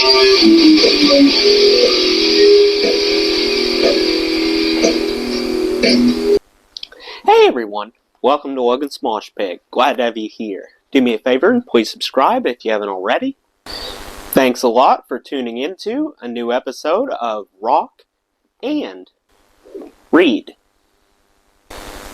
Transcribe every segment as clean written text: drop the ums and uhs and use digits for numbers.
Hey everyone, welcome to Logan Smosh Pig. Glad to have you here. Do me a favor and please subscribe if you haven't already. Thanks a lot for tuning into a new episode of Rock and Read.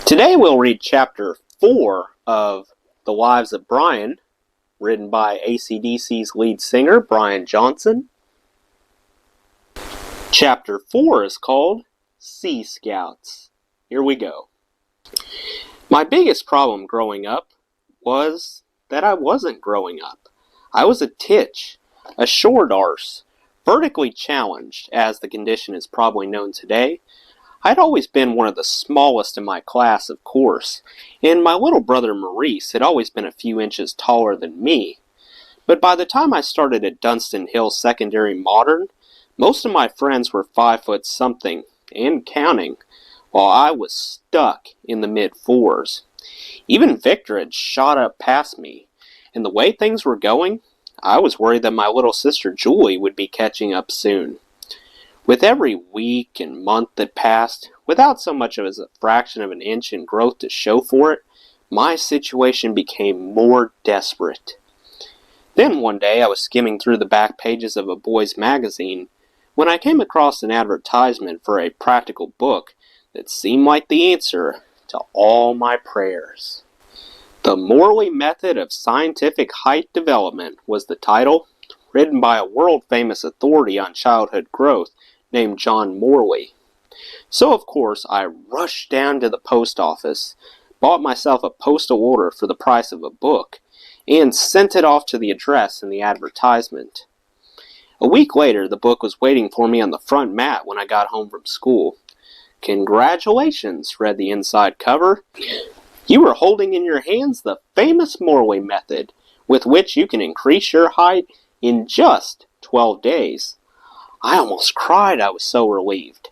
Today we'll read Chapter 4 of The Lives of Brian, written by AC/DC's lead singer, Brian Johnson. Chapter 4 is called Sea Scouts. Here we go. My biggest problem growing up was that I wasn't growing up. I was a titch, a short arse, vertically challenged, as the condition is probably known today. I'd always been one of the smallest in my class, of course, and my little brother Maurice had always been a few inches taller than me. But by the time I started at Dunstan Hill Secondary Modern, most of my friends were 5 foot something, and counting, while I was stuck in the mid-4s. Even Victor had shot up past me, and the way things were going, I was worried that my little sister Julie would be catching up soon. With every week and month that passed, without so much as a fraction of an inch in growth to show for it, my situation became more desperate. Then one day I was skimming through the back pages of a boys' magazine when I came across an advertisement for a practical book that seemed like the answer to all my prayers. The Morley Method of Scientific Height Development was the title, written by a world-famous authority on childhood growth named John Morley. So of course I rushed down to the post office, bought myself a postal order for the price of a book, and sent it off to the address in the advertisement. A week later, the book was waiting for me on the front mat when I got home from school. "Congratulations," read the inside cover. "You are holding in your hands the famous Morley method, with which you can increase your height in just 12 days. I almost cried, I was so relieved.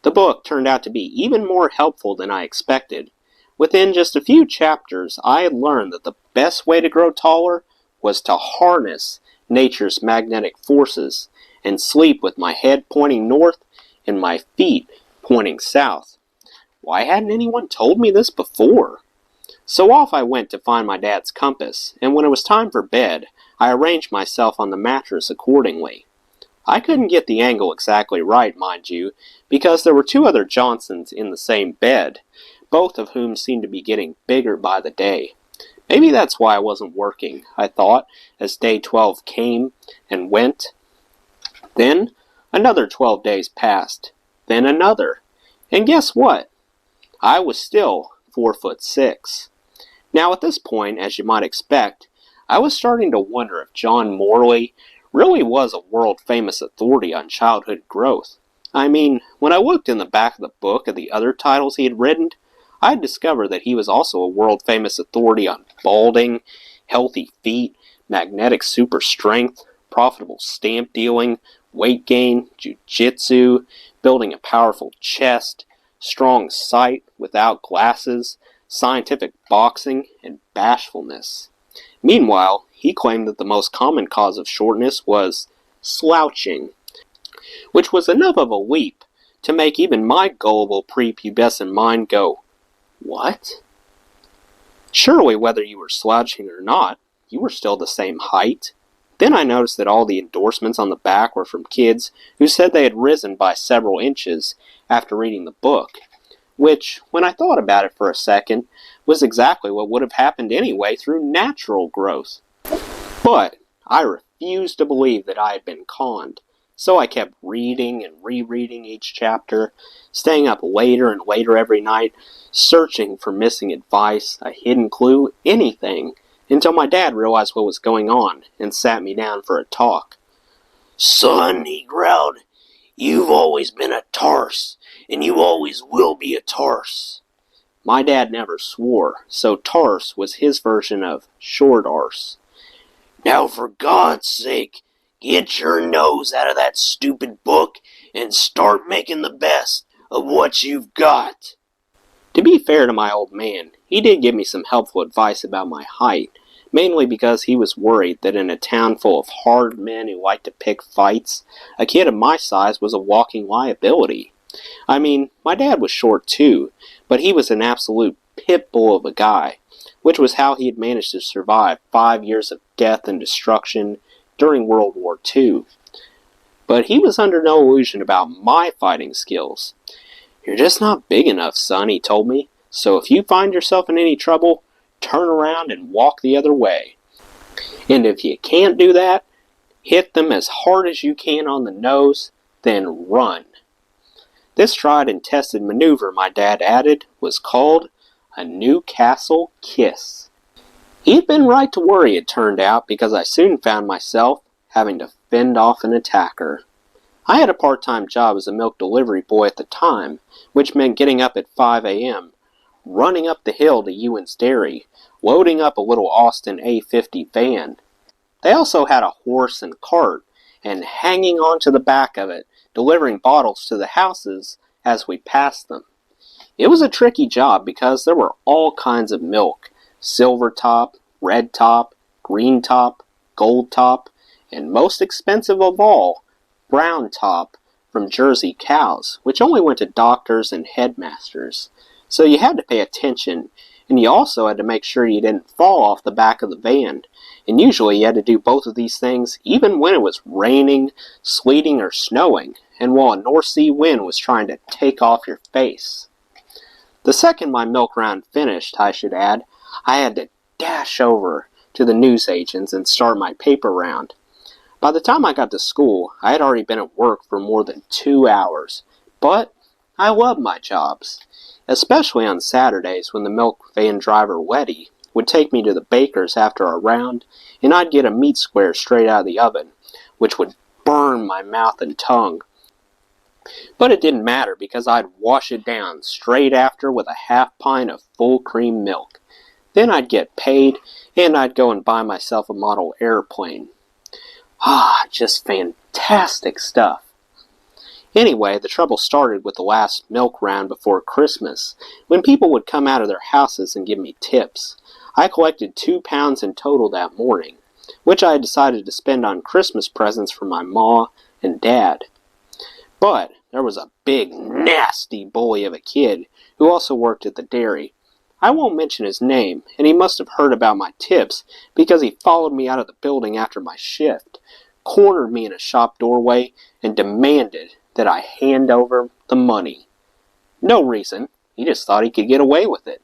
The book turned out to be even more helpful than I expected. Within just a few chapters, I had learned that the best way to grow taller was to harness nature's magnetic forces and sleep with my head pointing north and my feet pointing south. Why hadn't anyone told me this before? So off I went to find my dad's compass, and when it was time for bed, I arranged myself on the mattress accordingly. I couldn't get the angle exactly right, mind you, because there were 2 other Johnsons in the same bed, both of whom seemed to be getting bigger by the day. Maybe that's why I wasn't working, I thought, as day 12 came and went. Then another 12 days passed. Then another. And guess what? I was still 4'6". Now at this point, as you might expect, I was starting to wonder if John Morley really was a world-famous authority on childhood growth. I mean, when I looked in the back of the book at the other titles he had written, I had discovered that he was also a world-famous authority on balding, healthy feet, magnetic super strength, profitable stamp dealing, weight gain, jiu-jitsu, building a powerful chest, strong sight without glasses, scientific boxing, and bashfulness. Meanwhile, he claimed that the most common cause of shortness was slouching, which was enough of a leap to make even my gullible prepubescent mind go, "What?" Surely whether you were slouching or not, you were still the same height. Then I noticed that all the endorsements on the back were from kids who said they had risen by several inches after reading the book, which, when I thought about it for a second, was exactly what would have happened anyway through natural growth. But I refused to believe that I had been conned, so I kept reading and rereading each chapter, staying up later and later every night, searching for missing advice, a hidden clue, anything, until my dad realized what was going on and sat me down for a talk. "Son," he growled, "you've always been a tarse, and you always will be a tarse." My dad never swore, so tarse was his version of short arse. "Now for God's sake, get your nose out of that stupid book and start making the best of what you've got." To be fair to my old man, he did give me some helpful advice about my height, mainly because he was worried that in a town full of hard men who liked to pick fights, a kid of my size was a walking liability. I mean, my dad was short too, but he was an absolute pit bull of a guy, which was how he had managed to survive 5 years of death and destruction during World War II. But he was under no illusion about my fighting skills. "You're just not big enough, son," he told me, "so if you find yourself in any trouble, turn around and walk the other way. And if you can't do that, hit them as hard as you can on the nose, then run." This tried and tested maneuver, my dad added, was called a Newcastle kiss. He'd been right to worry, it turned out, because I soon found myself having to fend off an attacker. I had a part-time job as a milk delivery boy at the time, which meant getting up at 5 a.m., running up the hill to Ewan's Dairy, loading up a little Austin A50 van. They also had a horse and cart, and hanging onto the back of it, delivering bottles to the houses as we passed them. It was a tricky job because there were all kinds of milk: silver top, red top, green top, gold top, and most expensive of all, brown top from Jersey cows, which only went to doctors and headmasters. So you had to pay attention, and you also had to make sure you didn't fall off the back of the van. And usually you had to do both of these things even when it was raining, sleeting, or snowing, and while a North Sea wind was trying to take off your face. The second my milk round finished, I should add, I had to dash over to the newsagents and start my paper round. By the time I got to school, I had already been at work for more than 2 hours, but I loved my jobs, especially on Saturdays when the milk van driver Letty would take me to the baker's after a round, and I'd get a meat square straight out of the oven, which would burn my mouth and tongue. But it didn't matter because I'd wash it down straight after with a half pint of full cream milk. Then I'd get paid, and I'd go and buy myself a model airplane. Just fantastic stuff. Anyway, the trouble started with the last milk round before Christmas, when people would come out of their houses and give me tips. I collected 2 pounds in total that morning, which I had decided to spend on Christmas presents for my ma and dad. But there was a big, nasty bully of a kid who also worked at the dairy. I won't mention his name, and he must have heard about my tips because he followed me out of the building after my shift, cornered me in a shop doorway, and demanded that I hand over the money. No reason. He just thought he could get away with it.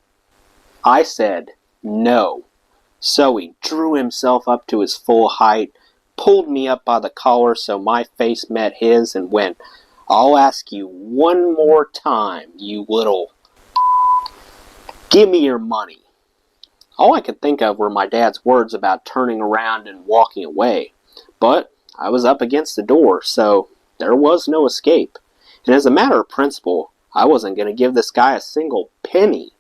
I said no. So he drew himself up to his full height, pulled me up by the collar so my face met his, and went, "I'll ask you one more time, you little... give me your money." All I could think of were my dad's words about turning around and walking away. But I was up against the door, so there was no escape. And as a matter of principle, I wasn't going to give this guy a single penny.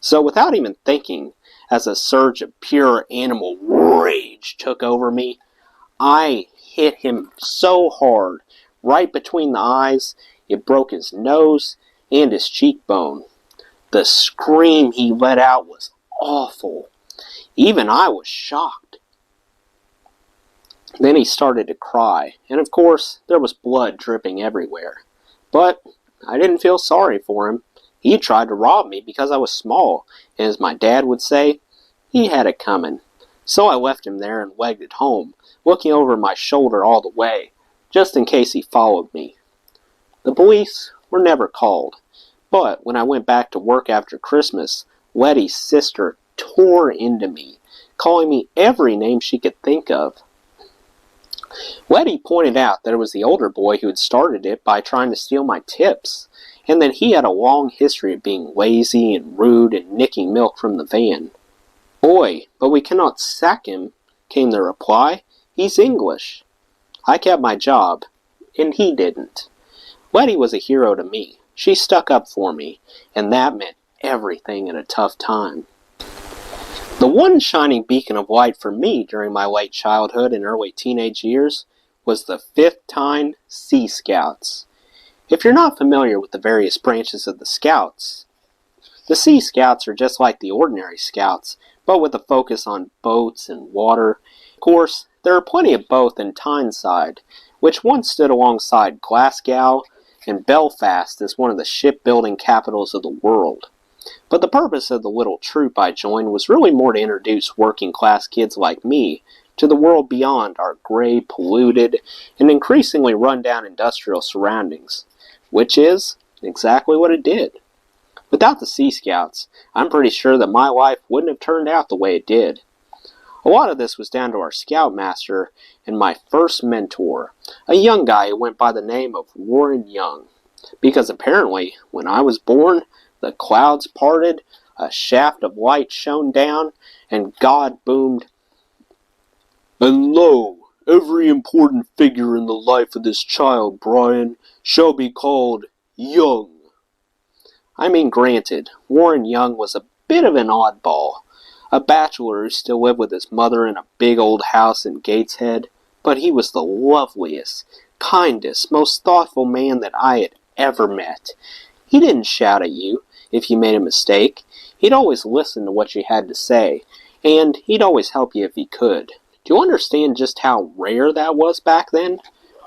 So without even thinking, as a surge of pure animal rage took over me, I hit him so hard, right between the eyes, it broke his nose and his cheekbone. The scream he let out was awful. Even I was shocked. Then he started to cry, and of course there was blood dripping everywhere. But I didn't feel sorry for him. He tried to rob me because I was small, and as my dad would say, he had it coming. So I left him there and legged it home, looking over my shoulder all the way, just in case he followed me. The police were never called, but when I went back to work after Christmas, Letty's sister tore into me, calling me every name she could think of. Letty pointed out that it was the older boy who had started it by trying to steal my tips, and that he had a long history of being lazy and rude and nicking milk from the van. "Boy, but we cannot sack him," came the reply. "He's English." I kept my job, and he didn't. Letty was a hero to me. She stuck up for me, and that meant everything in a tough time. The one shining beacon of light for me during my late childhood and early teenage years was the 5th Tyne Sea Scouts. If you're not familiar with the various branches of the Scouts, the Sea Scouts are just like the ordinary Scouts, but with a focus on boats and water. Of course, there are plenty of both in Tyneside, which once stood alongside Glasgow and Belfast as one of the shipbuilding capitals of the world. But the purpose of the little troop I joined was really more to introduce working-class kids like me to the world beyond our gray, polluted, and increasingly run-down industrial surroundings, which is exactly what it did. Without the Sea Scouts, I'm pretty sure that my life wouldn't have turned out the way it did. A lot of this was down to our scoutmaster and my first mentor, a young guy who went by the name of Warren Young, because apparently, when I was born, the clouds parted, a shaft of light shone down, and God boomed, "And lo, every important figure in the life of this child, Brian, shall be called Young." I mean, granted, Warren Young was a bit of an oddball, a bachelor who still lived with his mother in a big old house in Gateshead, but he was the loveliest, kindest, most thoughtful man that I had ever met. He didn't shout at you if you made a mistake. He'd always listen to what you had to say, and he'd always help you if he could. Do you understand just how rare that was back then?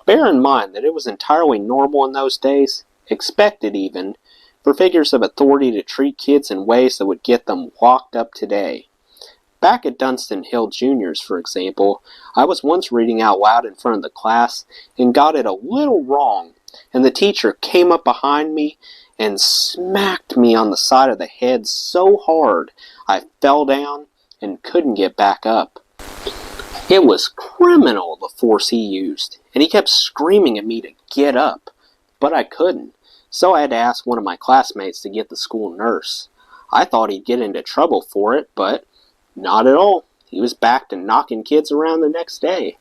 Bear in mind that it was entirely normal in those days, expected even, for figures of authority to treat kids in ways that would get them locked up today. Back at Dunstan Hill Juniors, for example, I was once reading out loud in front of the class and got it a little wrong, and the teacher came up behind me and smacked me on the side of the head so hard I fell down and couldn't get back up. It was criminal, the force he used, and he kept screaming at me to get up, but I couldn't, so I had to ask one of my classmates to get the school nurse. I thought he'd get into trouble for it, but not at all. He was back to knocking kids around the next day.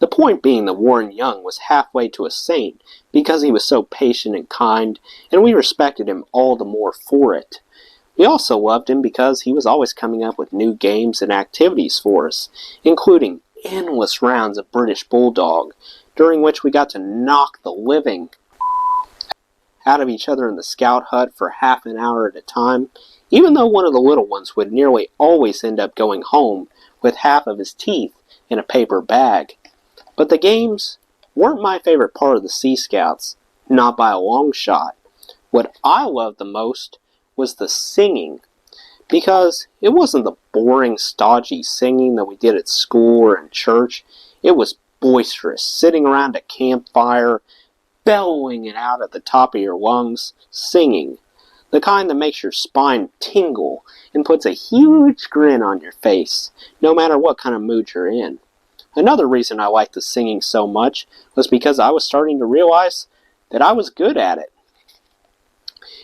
The point being that Warren Young was halfway to a saint because he was so patient and kind, and we respected him all the more for it. We also loved him because he was always coming up with new games and activities for us, including endless rounds of British Bulldog, during which we got to knock the living out of each other in the scout hut for half an hour at a time, even though one of the little ones would nearly always end up going home with half of his teeth in a paper bag. But the games weren't my favorite part of the Sea Scouts, not by a long shot. What I loved the most was the singing, because it wasn't the boring, stodgy singing that we did at school or in church. It was boisterous, sitting around a campfire, bellowing it out at the top of your lungs, singing, the kind that makes your spine tingle and puts a huge grin on your face, no matter what kind of mood you're in. Another reason I liked the singing so much was because I was starting to realize that I was good at it.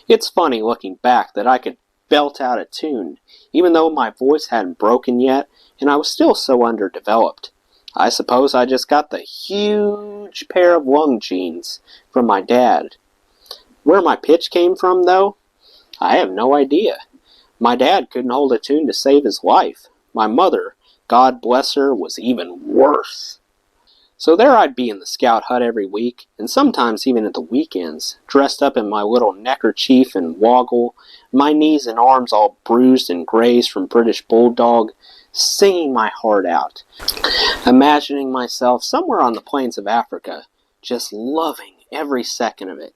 It's funny looking back that I could belt out a tune, even though my voice hadn't broken yet and I was still so underdeveloped. I suppose I just got the huge pair of lung genes from my dad. Where my pitch came from, though, I have no idea. My dad couldn't hold a tune to save his life. My mother, God bless her, was even worse. So there I'd be in the scout hut every week, and sometimes even at the weekends, dressed up in my little neckerchief and woggle, my knees and arms all bruised and grazed from British Bulldog, singing my heart out, imagining myself somewhere on the plains of Africa, just loving every second of it.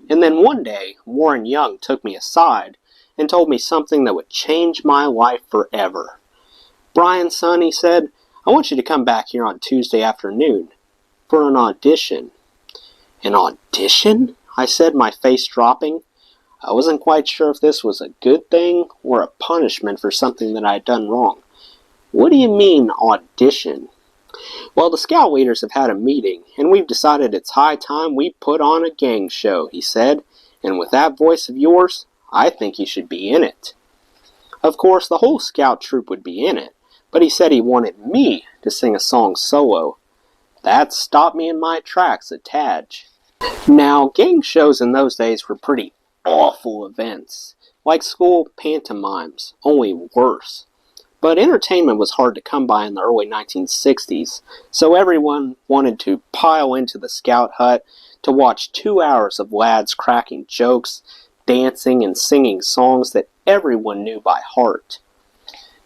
And then one day, Warren Young took me aside and told me something that would change my life forever. "Brian, son," he said, "I want you to come back here on Tuesday afternoon for an audition." "An audition?" I said, my face dropping. I wasn't quite sure if this was a good thing or a punishment for something that I had done wrong. "What do you mean, audition?" "Well, the scout leaders have had a meeting, and we've decided it's high time we put on a gang show," he said, "and with that voice of yours, I think you should be in it." Of course, the whole scout troop would be in it, but he said he wanted me to sing a song solo. That stopped me in my tracks a tad. Now, gang shows in those days were pretty awful events, like school pantomimes, only worse. But entertainment was hard to come by in the early 1960s, so everyone wanted to pile into the scout hut to watch 2 hours of lads cracking jokes, dancing, and singing songs that everyone knew by heart.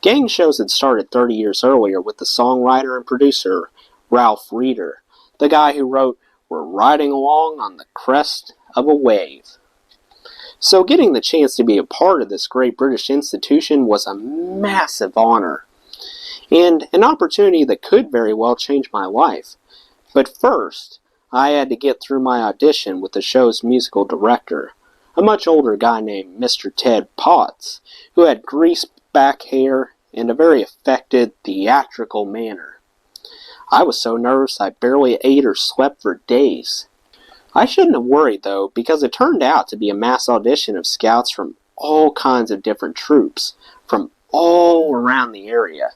Gang shows had started 30 years earlier with the songwriter and producer Ralph Reeder, the guy who wrote "We're Riding Along on the Crest of a Wave." So getting the chance to be a part of this great British institution was a massive honor, and an opportunity that could very well change my life. But first, I had to get through my audition with the show's musical director, a much older guy named Mr. Ted Potts, who had greased back hair and a very affected, theatrical manner. I was so nervous I barely ate or slept for days. I shouldn't have worried, though, because it turned out to be a mass audition of scouts from all kinds of different troops, from all around the area.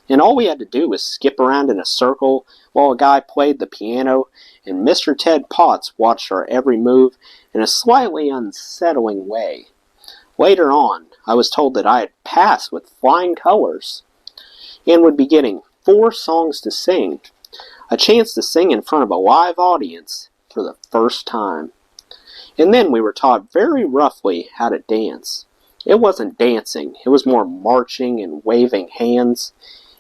And all we had to do was skip around in a circle while a guy played the piano, and Mr. Ted Potts watched our every move in a slightly unsettling way. Later on, I was told that I had passed with flying colors and would be getting 4 songs to sing, a chance to sing in front of a live audience for the first time. And then we were taught very roughly how to dance. It wasn't dancing, it was more marching and waving hands.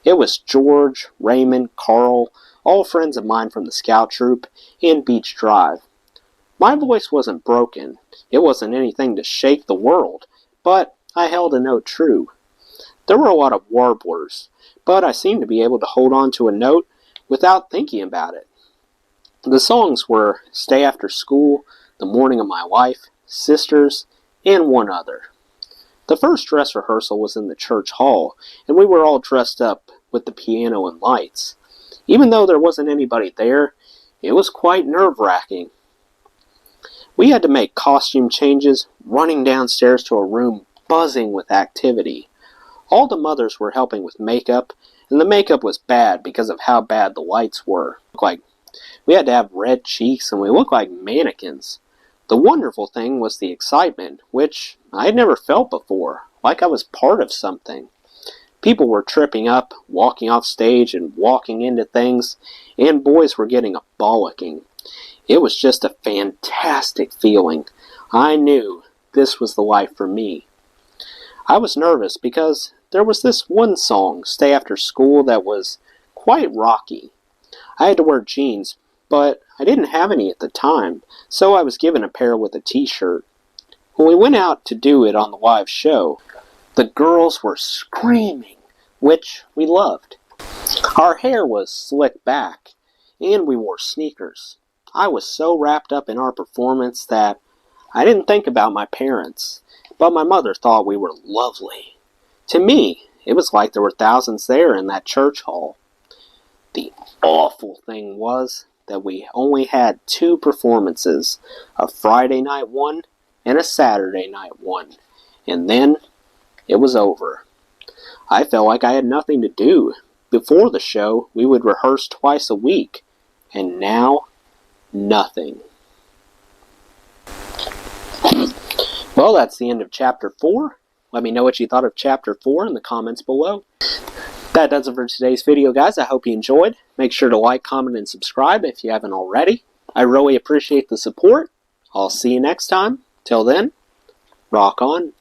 It was George, Raymond, Carl, all friends of mine from the scout troop, and Beach Drive. My voice wasn't broken. It wasn't anything to shake the world, but I held a note true. There were a lot of warblers, but I seemed to be able to hold on to a note without thinking about it. The songs were Stay After School, The Morning of My Life, Sisters, and one other. The first dress rehearsal was in the church hall, and we were all dressed up with the piano and lights. Even though there wasn't anybody there, it was quite nerve-wracking. We had to make costume changes, running downstairs to a room buzzing with activity. All the mothers were helping with makeup, and the makeup was bad because of how bad the lights were. We had to have red cheeks, and we looked like mannequins. The wonderful thing was the excitement, which I had never felt before, like I was part of something. People were tripping up, walking off stage, and walking into things, and boys were getting a bollocking. It was just a fantastic feeling. I knew this was the life for me. I was nervous because there was this one song, Stay After School, that was quite rocky. I had to wear jeans, but I didn't have any at the time, so I was given a pair with a t-shirt. When we went out to do it on the live show, the girls were screaming, which we loved. Our hair was slicked back, and we wore sneakers. I was so wrapped up in our performance that I didn't think about my parents, but my mother thought we were lovely. To me, it was like there were thousands there in that church hall. The awful thing was that we only had 2 performances, a Friday night one and a Saturday night one, and then it was over. I felt like I had nothing to do. Before the show, we would rehearse twice a week, and now, nothing. Well, that's the end of Chapter 4. Let me know what you thought of Chapter 4 in the comments below. That does it for today's video, guys. I hope you enjoyed. Make sure to like, comment, and subscribe if you haven't already. I really appreciate the support. I'll see you next time. Till then, rock on.